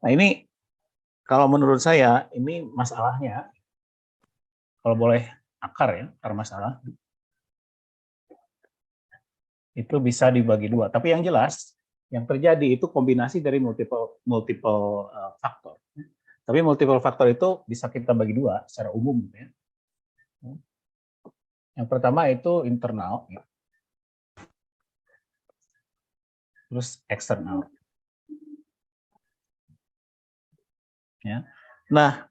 Nah ini kalau menurut saya ini masalahnya, kalau boleh akar masalah, itu bisa dibagi dua. Tapi yang jelas, yang terjadi itu kombinasi dari multiple faktor. Tapi multiple faktor itu bisa kita bagi dua secara umum. Ya. Yang pertama itu internal, ya. Terus eksternal. Ya. Nah,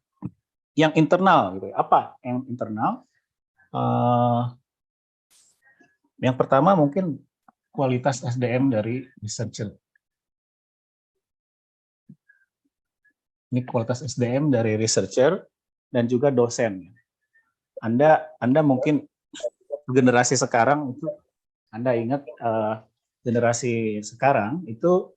yang internal, gitu. Apa yang internal? Yang pertama mungkin kualitas SDM dari researcher. Ini kualitas SDM dari researcher dan juga dosen. Anda mungkin generasi sekarang itu, Anda ingat generasi sekarang itu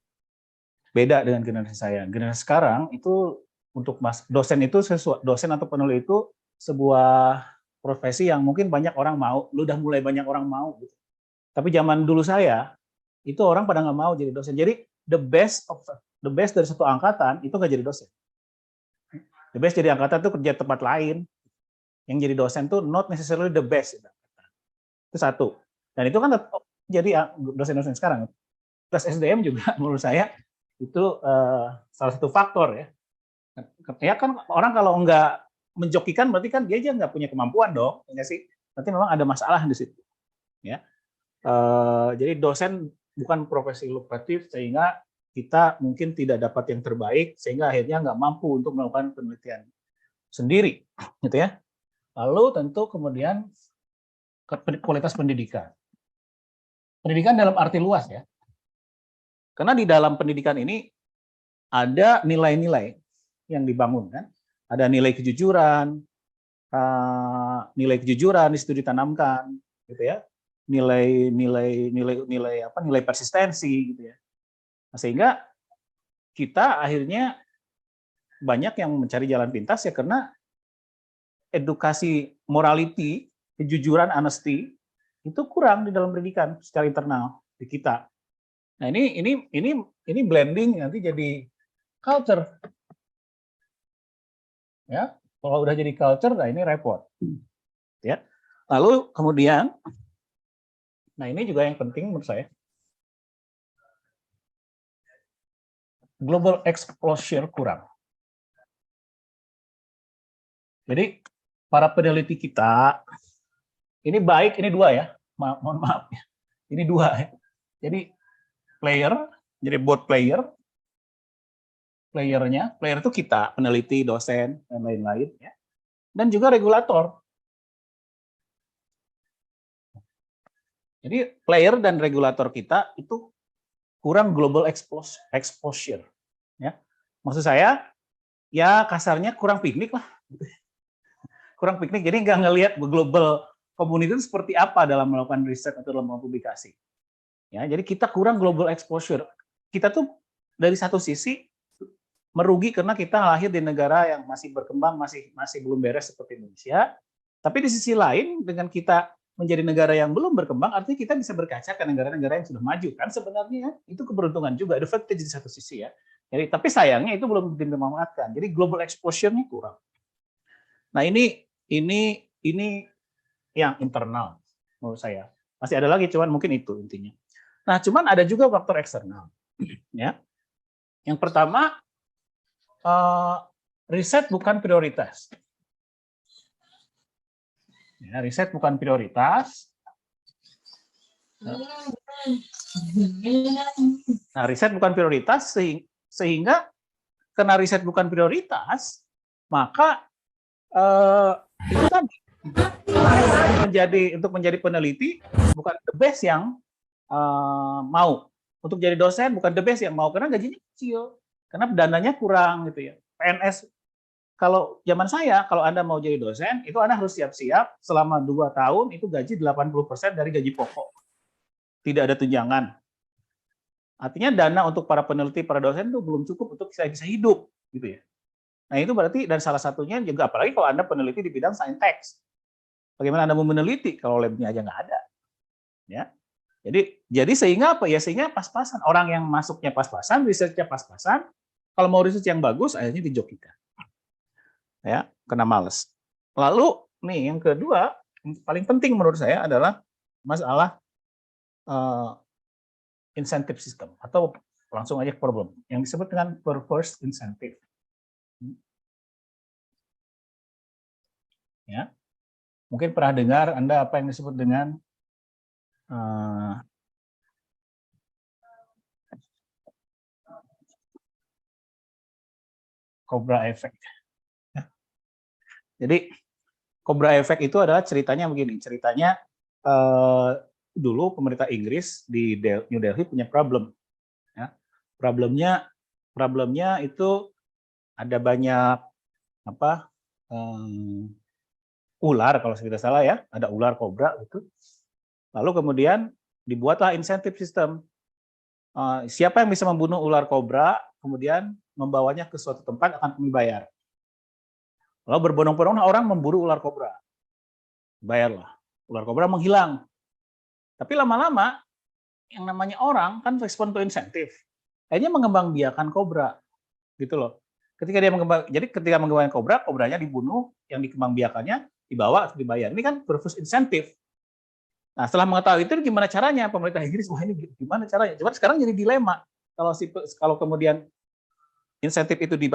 beda dengan generasi saya. Generasi sekarang itu untuk dosen itu dosen atau penulis itu sebuah profesi yang mungkin banyak orang mau, udah mulai banyak orang mau. Gitu. Tapi zaman dulu saya itu orang pada nggak mau jadi dosen. Jadi the best dari satu angkatan itu nggak jadi dosen. The best jadi angkatan itu kerja tempat lain. Yang jadi dosen tuh not necessarily the best. Itu satu. Dan itu kan jadi dosen-dosen sekarang. Plus SDM juga menurut saya itu salah satu faktor ya. Ya kan orang kalau nggak menjokikan berarti kan dia aja nggak punya kemampuan dong, ya sih. Berarti memang ada masalah di situ. Ya. Jadi dosen bukan profesi lukratif sehingga kita mungkin tidak dapat yang terbaik sehingga akhirnya nggak mampu untuk melakukan penelitian sendiri, gitu ya. Lalu tentu kemudian kualitas pendidikan. Pendidikan dalam arti luas ya. Karena di dalam pendidikan ini ada nilai-nilai yang dibangun kan. Ada nilai kejujuran, di situ ditanamkan, gitu ya. Nilai persistensi, gitu ya. Nah, sehingga kita akhirnya banyak yang mencari jalan pintas ya karena edukasi morality, kejujuran, honesty itu kurang di dalam pendidikan secara internal di kita. Nah ini blending nanti jadi culture. Ya, kalau udah jadi culture, nah ini repot. Ya. Lalu kemudian, nah ini juga yang penting menurut saya, global exposure kurang. Jadi para peneliti kita, ini baik, ini dua ya, mohon maaf ya, ini dua ya. Jadi jadi both playernya, player itu kita, peneliti, dosen, dan lain-lain ya, dan juga regulator. Jadi player dan regulator kita itu kurang global exposure, ya. Maksud saya, ya kasarnya kurang piknik lah. Kurang piknik, jadi nggak ngelihat global community itu seperti apa dalam melakukan riset atau dalam melakukan publikasi. Ya, jadi kita kurang global exposure. Kita tuh dari satu sisi merugi karena kita lahir di negara yang masih berkembang, masih belum beres seperti Indonesia. Tapi di sisi lain, dengan kita menjadi negara yang belum berkembang, artinya kita bisa berkaca ke negara-negara yang sudah maju. Kan sebenarnya itu keberuntungan juga, advantage di satu sisi ya. Jadi, tapi sayangnya itu belum dimanfaatkan. Jadi global exposure-nya kurang. Nah ini yang internal menurut saya. Masih ada lagi, cuman mungkin itu intinya. Nah, cuman ada juga faktor eksternal. Ya. Yang pertama, riset bukan prioritas. Ya, riset bukan prioritas. Nah, riset bukan prioritas sehingga karena riset bukan prioritas, maka itu tadi untuk menjadi peneliti bukan the best yang mau, untuk jadi dosen bukan the best yang mau karena gajinya kecil, karena dananya kurang gitu ya. PNS kalau zaman saya, kalau Anda mau jadi dosen itu Anda harus siap-siap selama 2 tahun itu gaji 80% dari gaji pokok, tidak ada tunjangan. Artinya dana untuk para peneliti, para dosen itu belum cukup untuk bisa hidup gitu ya. Nah itu berarti, dan salah satunya juga apalagi kalau Anda peneliti di bidang saintek. Bagaimana Anda mau meneliti kalau labnya aja nggak ada? Ya. Jadi sehingga apa ya? Sehingga pas-pasan. Orang yang masuknya pas-pasan, risetnya pas-pasan, Kalau mau research yang bagus, akhirnya dijokikan. Ya, kena males. Lalu nih yang kedua, yang paling penting menurut saya adalah masalah incentive system atau langsung aja problem yang disebut dengan perverse incentive. Ya, mungkin pernah dengar Anda apa yang disebut dengan Cobra Effect. Jadi Cobra Effect itu adalah ceritanya begini, ceritanya dulu pemerintah Inggris di New Delhi punya problem. Ya. Problemnya itu ada banyak ular kalau tidak salah ya, ada ular kobra itu. Lalu kemudian dibuatlah insentif sistem. Siapa yang bisa membunuh ular kobra, kemudian membawanya ke suatu tempat akan kami bayar. Lalu berbondong-bondong orang memburu ular kobra. Bayarlah. Ular kobra menghilang. Tapi lama-lama yang namanya orang kan respon to insentif. Akhirnya mengembangbiakan kobra. Gitu loh. Ketika mengembangbiakan kobra, kobranya dibunuh, yang dikembangbiakannya dibawa atau dibayar. Ini kan perverse insentif. Nah, setelah mengetahui itu gimana caranya pemerintah Inggris, wah ini gimana caranya? Cuma sekarang jadi dilema. Kalau kemudian insentif itu di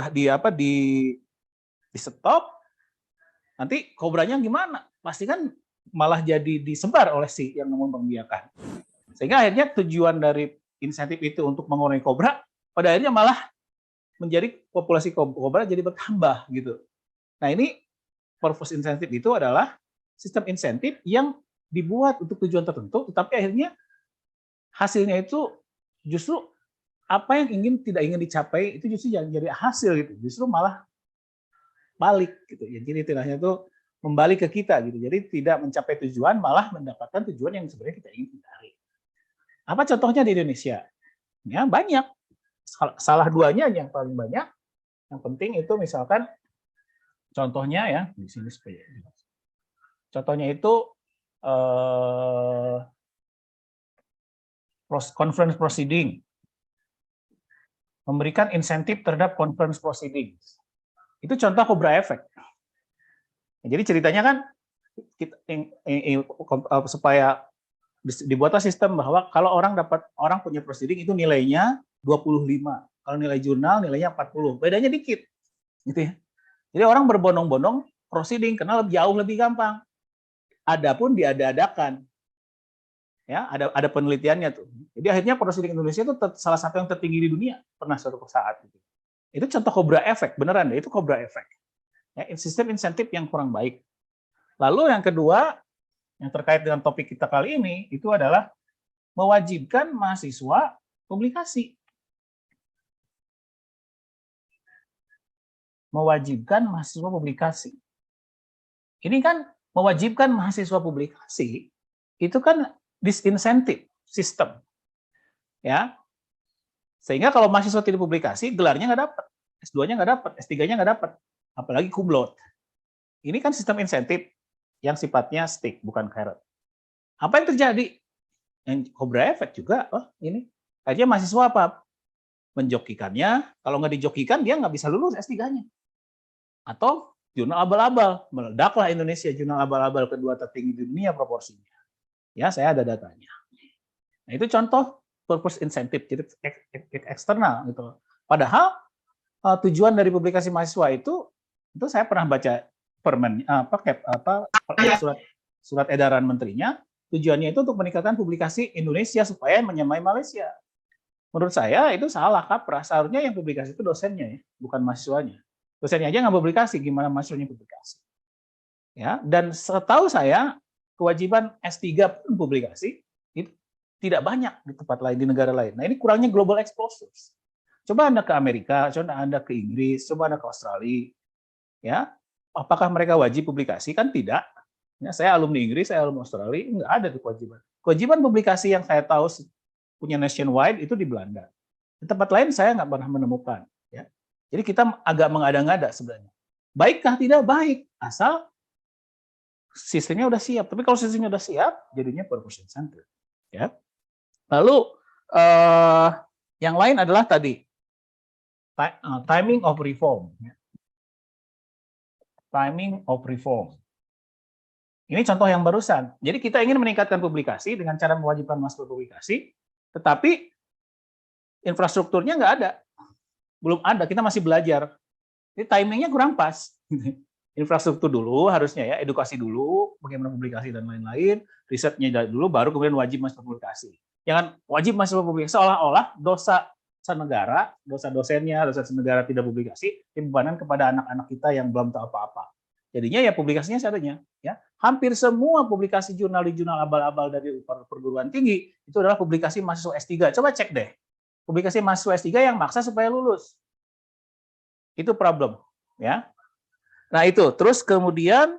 stop, nanti kobranya gimana? Pasti kan malah jadi disebar oleh si yang mengembangbiakan. Sehingga akhirnya tujuan dari insentif itu untuk mengurangi kobra, pada akhirnya malah menjadi populasi kobra jadi bertambah gitu. Nah, ini purpose insentif itu adalah sistem insentif yang dibuat untuk tujuan tertentu, tetapi akhirnya hasilnya itu justru apa yang tidak ingin dicapai itu justru yang jadi hasil gitu, justru malah balik gitu. Jadi istilahnya itu membalik ke kita gitu. Jadi tidak mencapai tujuan, malah mendapatkan tujuan yang sebenarnya kita ingin hindari. Apa contohnya di Indonesia? Ya banyak. Salah duanya yang paling banyak. Yang penting itu misalkan contohnya ya di sini supaya jelas. Contohnya itu conference proceeding, memberikan insentif terhadap conference proceeding. Itu contoh Cobra Effect. Jadi ceritanya kan supaya dibuatlah sistem bahwa kalau orang punya proceeding itu nilainya 25. Kalau nilai jurnal nilainya 40. Bedanya dikit. Gitu ya. Jadi orang berbondong-bondong proceeding karena jauh lebih gampang. Adapun diada-adakan. Ya, ada penelitiannya tuh. Jadi akhirnya proceeding Indonesia itu salah satu yang tertinggi di dunia pernah suatu saat gitu. Itu contoh Cobra Effect, beneran deh, itu Cobra Effect. Ya, sistem insentif yang kurang baik. Lalu yang kedua, yang terkait dengan topik kita kali ini, itu adalah mewajibkan mahasiswa publikasi. Mewajibkan mahasiswa publikasi. Ini kan mewajibkan mahasiswa publikasi, itu kan disinsentif sistem. Ya. Sehingga kalau mahasiswa tidak publikasi, gelarnya nggak dapat. S2-nya nggak dapat, S3-nya nggak dapat. Apalagi cum laude. Ini kan sistem insentif yang sifatnya stick, bukan carrot. Apa yang terjadi? Yang Cobra Effect juga, ini. Akhirnya mahasiswa apa? Menjokikannya, kalau nggak dijokikan, dia nggak bisa lulus S3-nya. Atau jurnal abal-abal. Meledaklah Indonesia, jurnal abal-abal kedua tertinggi di dunia proporsinya. Ya, saya ada datanya. Nah, itu contoh purpose insentif, jadi eksternal. Gitu. Padahal, tujuan dari publikasi mahasiswa itu saya pernah baca surat edaran menterinya, tujuannya itu untuk meningkatkan publikasi Indonesia supaya menyamai Malaysia. Menurut saya itu salah kaprah. Seharusnya yang publikasi itu dosennya ya, bukan mahasiswanya. Dosennya aja nggak publikasi, gimana mahasiswanya publikasi? Ya, dan setahu saya kewajiban S3 pun publikasi itu tidak banyak di tempat lain, di negara lain. Nah, ini kurangnya global exposure. Coba Anda ke Amerika, coba Anda ke Inggris, coba Anda ke Australia, ya, apakah mereka wajib publikasi? Kan tidak. Ya, saya alumni Inggris, saya alumni Australia, nggak ada tuh kewajiban. Kewajiban publikasi yang saya tahu punya nationwide itu di Belanda. Di tempat lain saya nggak pernah menemukan. Ya. Jadi kita agak mengada-ngada sebenarnya. Baikkah? Tidak baik, asal sistemnya udah siap. Tapi kalau sistemnya udah siap, jadinya purpose incentive. Ya. Lalu yang lain adalah tadi Timing of reform. Timing of reform. Ini contoh yang barusan. Jadi kita ingin meningkatkan publikasi dengan cara mewajibkan mahasiswa publikasi, tetapi infrastrukturnya nggak ada. Belum ada, kita masih belajar. Jadi timingnya kurang pas. Infrastruktur dulu harusnya ya, edukasi dulu, bagaimana publikasi dan lain-lain, risetnya dulu, baru kemudian wajib mahasiswa publikasi. Jangan wajib mahasiswa publikasi, seolah-olah dosa senegara, dosa dosennya, dosa senegara tidak publikasi, dibebankan kepada anak-anak kita yang belum tahu apa-apa. Jadinya ya publikasinya seadanya. Ya, hampir semua publikasi jurnal di jurnal abal-abal dari perguruan tinggi itu adalah publikasi mahasiswa S3. Coba cek deh, publikasi mahasiswa S3 yang maksa supaya lulus. Itu problem, ya. Nah itu, terus kemudian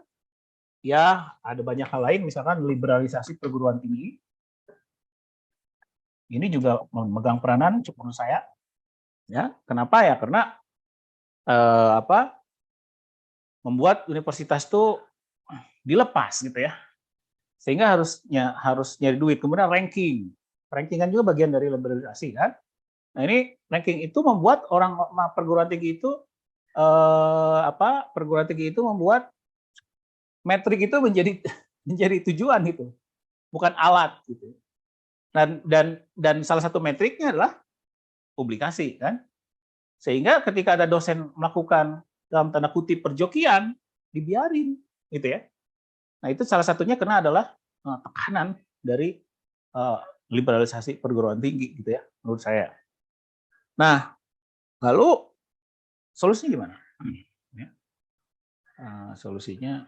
ya ada banyak hal lain, misalkan liberalisasi perguruan tinggi. Ini juga memegang peranan menurut saya. Ya, kenapa ya? Karena membuat universitas itu dilepas gitu ya. Sehingga harus nyari duit. Kemudian ranking. Ranking kan juga bagian dari liberalisasi kan. Nah ini ranking itu membuat orang perguruan tinggi itu perguruan tinggi itu membuat metrik itu menjadi tujuan gitu, bukan alat gitu. Dan salah satu metriknya adalah publikasi kan. Sehingga ketika ada dosen melakukan dalam tanda kutip perjokian, dibiarin gitu ya. Nah itu salah satunya karena adalah tekanan dari liberalisasi perguruan tinggi gitu ya menurut saya. Nah lalu solusinya gimana? Solusinya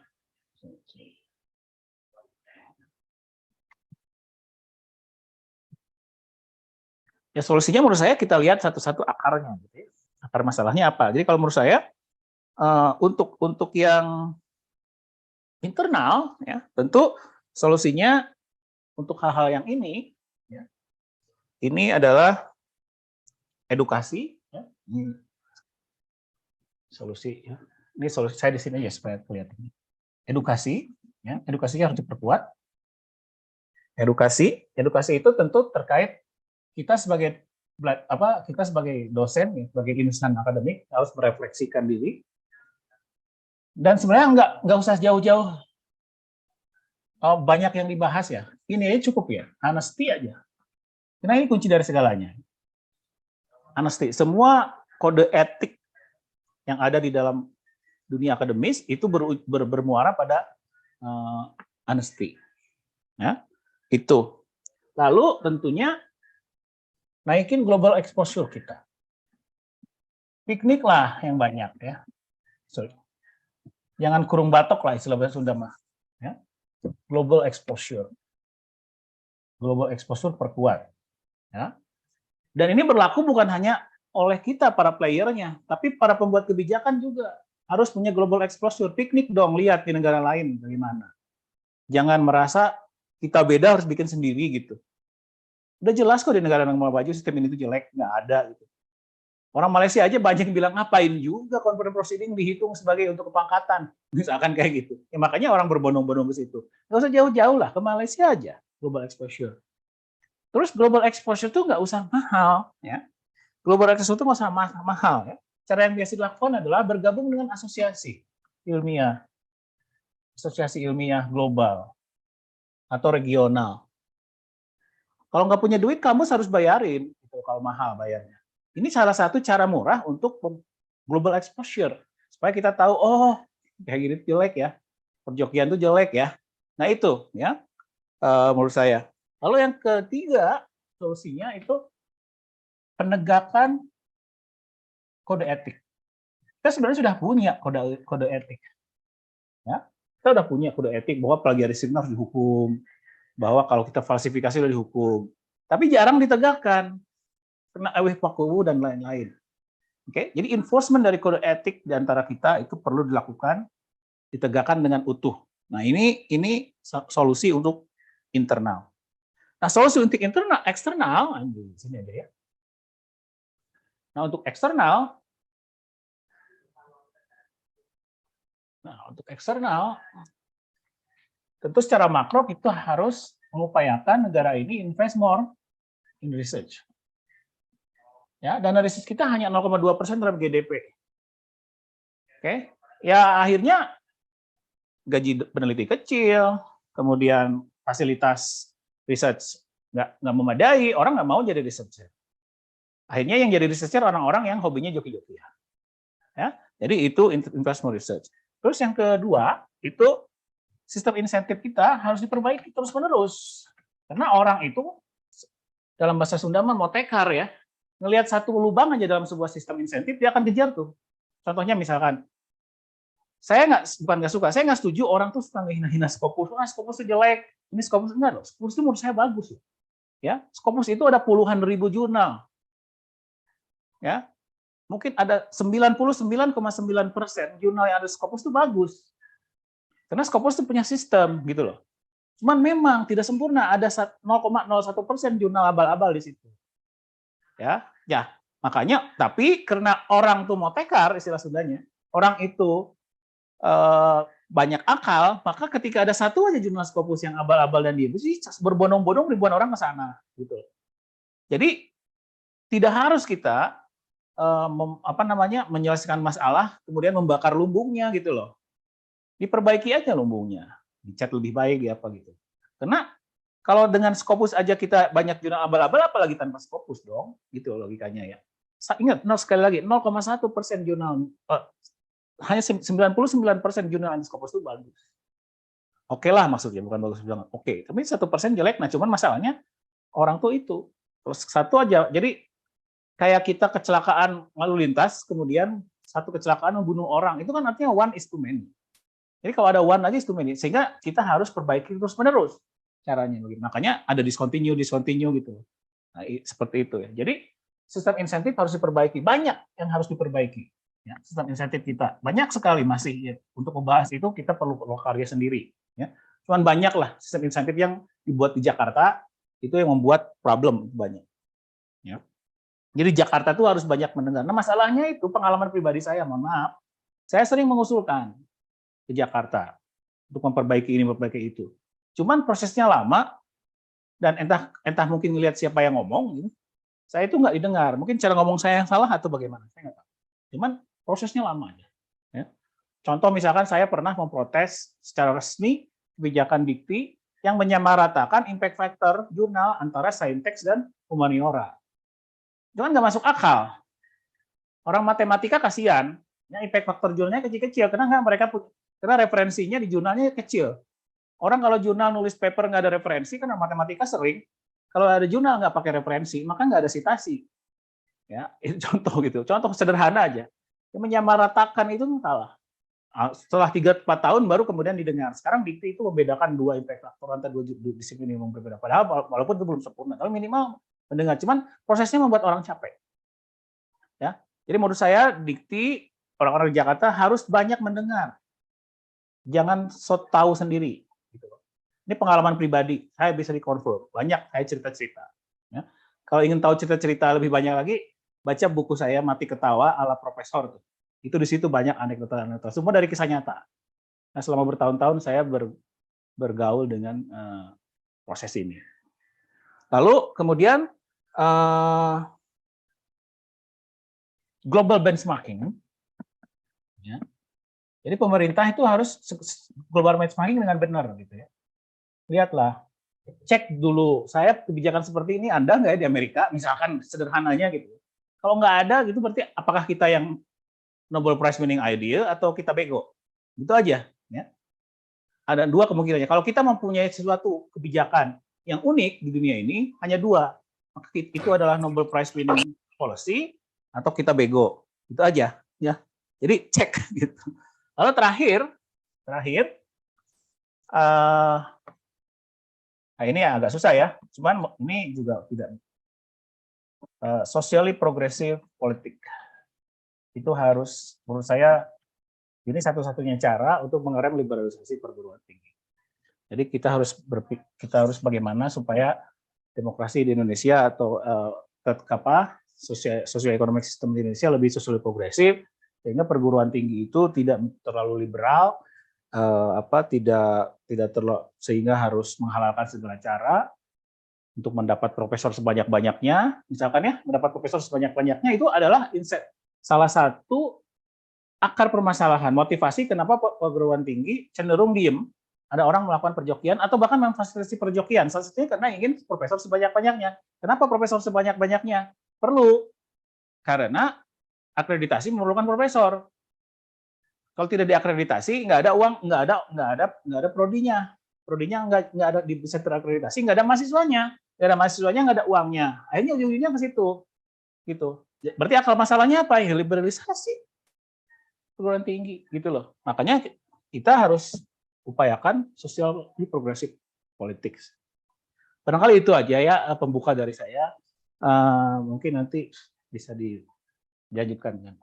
ya solusinya menurut saya kita lihat satu-satu akarnya gitu ya. Akar masalahnya apa? Jadi kalau menurut saya untuk yang internal ya tentu solusinya untuk hal-hal yang ini ya, ini adalah edukasi ya. Ini solusi ya. Ini solusi saya di sini ya supaya kelihatan. Edukasi ya, edukasinya harus diperkuat. Edukasi itu tentu terkait kita sebagai dosen ya, sebagai insan akademik harus merefleksikan diri. Dan sebenarnya nggak usah jauh-jauh banyak yang dibahas ya. Ini aja cukup ya, honesty aja. Karena ini kunci dari segalanya. Honesty. Semua kode etik yang ada di dalam dunia akademis itu bermuara pada honesty. Ya, itu. Lalu tentunya naikin global exposure kita. Piknik lah yang banyak ya. Sorry. Jangan kurung batok lah istilah bahasa Sunda mah. Ya. Global exposure perkuat. Ya. Dan ini berlaku bukan hanya oleh kita para playernya, tapi para pembuat kebijakan juga harus punya global exposure. Piknik dong, lihat di negara lain bagaimana. Jangan merasa kita beda harus bikin sendiri gitu. Udah jelas kok di negara yang mau maju sistem ini tuh jelek, nggak ada gitu. Orang Malaysia aja banyak yang bilang ngapain juga conference proceeding dihitung sebagai untuk kepangkatan, misalkan kayak gitu. Ya, makanya orang berbondong-bondong ke situ. Nggak usah jauh-jauh lah, ke Malaysia aja global exposure. Terus global exposure tuh nggak usah mahal, ya. Global exposure itu nggak usah mahal, ya. Cara yang biasa dilakukan adalah bergabung dengan asosiasi ilmiah global atau regional. Kalau nggak punya duit, kamu harus bayarin, gitu, kalau mahal bayarnya. Ini salah satu cara murah untuk global exposure. Supaya kita tahu, oh, kayak gini jelek ya. Perjokian itu jelek ya. Nah itu, ya, menurut saya. Lalu yang ketiga, solusinya itu penegakan kode etik. Kita sebenarnya sudah punya kode etik. Ya, kita sudah punya kode etik bahwa plagiarisme harus dihukum, bahwa kalau kita falsifikasi harus dihukum. Tapi jarang ditegakkan. Kena eweh pakuwu dan lain-lain. Oke, jadi enforcement dari kode etik di antara kita itu perlu dilakukan, ditegakkan dengan utuh. Nah, ini solusi untuk internal. Nah, solusi untuk eksternal, di sini aja ya. Nah, untuk eksternal, tentu secara makro kita harus mengupayakan negara ini invest more in research. Ya, dana riset kita hanya 0,2% terhadap GDP. Oke, ya akhirnya gaji peneliti kecil, kemudian fasilitas research nggak memadai, orang nggak mau jadi researcher. Akhirnya yang jadi researcher orang-orang yang hobinya joki-joki. Ya, jadi itu investment research. Terus yang kedua itu sistem insentif kita harus diperbaiki terus-menerus. Karena orang itu dalam bahasa Sunda mau tekar ya, ngelihat satu lubang aja dalam sebuah sistem insentif dia akan kejar tuh. Contohnya misalkan saya nggak suka, saya nggak setuju orang tuh suka ngehina-hina Scopus. Scopus itu jelek, ini Scopus enggak loh. Scopus itu menurut saya bagus loh. Ya, Scopus itu ada puluhan ribu jurnal. Ya, mungkin ada 99,9% jurnal yang ada Scopus itu bagus. Karena Scopus itu punya sistem gitu loh. Cuman memang tidak sempurna, ada 0,01% jurnal abal-abal di situ. Ya, makanya tapi karena orang tuh mau tekar istilah Sundanya, orang itu banyak akal, maka ketika ada satu aja jurnal Scopus yang abal-abal dan dia sih berbondong-bondong ribuan orang ke sana gitu. Jadi tidak harus kita menyelesaikan masalah kemudian membakar lumbungnya gitu loh. Diperbaiki aja lumbungnya, dicat lebih baik ya apa gitu. Karena kalau dengan Scopus aja kita banyak jurnal abal-abal, apalagi tanpa Scopus dong, gitu logikanya ya. Ingat, sekali lagi 0,1% jurnal, hanya 99% jurnal anti Scopus itu bagus. Oke lah maksudnya, bukan bagus banget. Oke, tapi 1% jelek. Nah, cuman masalahnya orang tuh itu terus satu aja. Jadi kayak kita kecelakaan lalu lintas, kemudian satu kecelakaan membunuh orang, itu kan artinya one is too many. Jadi kalau ada one aja is too many, sehingga kita harus perbaiki terus menerus caranya. Makanya ada discontinue gitu. Nah, seperti itu ya. Jadi sistem insentif harus diperbaiki. Banyak yang harus diperbaiki. Ya, sistem insentif kita banyak sekali masih ya. Untuk membahas itu kita perlu karya sendiri. Ya, cuman banyak lah sistem insentif yang dibuat di Jakarta itu yang membuat problem banyak. Ya. Jadi Jakarta itu harus banyak mendengar. Nah masalahnya itu pengalaman pribadi saya, mohon maaf, saya sering mengusulkan ke Jakarta untuk memperbaiki ini, memperbaiki itu. Cuman prosesnya lama dan entah mungkin ngelihat siapa yang ngomong, gitu. Saya itu nggak didengar. Mungkin cara ngomong saya yang salah atau bagaimana, saya nggak tahu. Cuman prosesnya lama aja. Ya. Contoh misalkan saya pernah memprotes secara resmi kebijakan Dikti yang menyamaratakan impact factor jurnal antara saintek dan humaniora. Cuman nggak masuk akal. Orang matematika kasihan, ya impact factor jurnalnya kecil-kecil. Karena mereka karena referensinya di jurnalnya kecil. Orang kalau jurnal nulis paper nggak ada referensi, karena matematika sering. Kalau ada jurnal nggak pakai referensi, maka nggak ada sitasi. Ya, itu contoh gitu. Contoh sederhana aja. Yang menyamaratakan itu salah. Setelah 3-4 tahun baru kemudian didengar. Sekarang Dikti itu membedakan dua impact factor antara dua disiplin yang berbeda. Padahal walaupun itu belum sempurna, tapi minimal mendengar. Cuman prosesnya membuat orang capek. Ya, jadi menurut saya Dikti orang-orang di Jakarta harus banyak mendengar. Jangan so tahu sendiri. Gitu. Ini pengalaman pribadi, saya bisa dikonfirm. Banyak saya cerita-cerita. Ya. Kalau ingin tahu cerita-cerita lebih banyak lagi, baca buku saya Mati Ketawa ala Profesor. Tuh. Itu di situ banyak anekdota-anekdota. Semua dari kisah nyata. Nah, selama bertahun-tahun saya bergaul dengan proses ini. Lalu kemudian global benchmarking. Ya. Jadi pemerintah itu harus global benchmarking dengan benar gitu ya. Lihatlah, cek dulu, saya kebijakan seperti ini ada nggak ya di Amerika, misalkan sederhananya gitu. Kalau nggak ada gitu berarti apakah kita yang Nobel Prize winning idea atau kita bego? Itu aja. Ya. Ada dua kemungkinannya. Kalau kita mempunyai sesuatu kebijakan yang unik di dunia ini, hanya dua. Maka itu adalah Nobel Prize winning policy atau kita bego. Itu aja. Ya. Jadi cek gitu. Lalu terakhir, nah ini agak susah ya. Cuman ini juga tidak socially progressive politik. Itu harus menurut saya ini satu-satunya cara untuk mengerem liberalisasi perguruan tinggi. Jadi kita harus bagaimana supaya demokrasi di Indonesia atau sosioekonomik sistem di Indonesia lebih socially progresif sehingga perguruan tinggi itu tidak terlalu liberal, tidak sehingga harus menghalalkan segala cara, untuk mendapat profesor sebanyak-banyaknya, misalkan ya, mendapat profesor sebanyak-banyaknya itu adalah salah satu akar permasalahan, motivasi kenapa perguruan tinggi cenderung diem, ada orang melakukan perjokian atau bahkan memfasilitasi perjokian, salah satunya karena ingin profesor sebanyak-banyaknya. Kenapa profesor sebanyak-banyaknya? Perlu, karena akreditasi memerlukan profesor. Kalau tidak diakreditasi, nggak ada uang, nggak ada prodinya. Prodinya nggak ada di sektor akreditasi, nggak ada mahasiswanya, nggak ada uangnya. Akhirnya ujung-ujungnya ke situ, gitu. Berarti akal masalahnya apa? Ya, liberalisasi perguruan tinggi, gitu loh. Makanya kita harus upayakan social progressive politics. Barangkali itu aja ya pembuka dari saya. Mungkin nanti bisa dilanjutkan.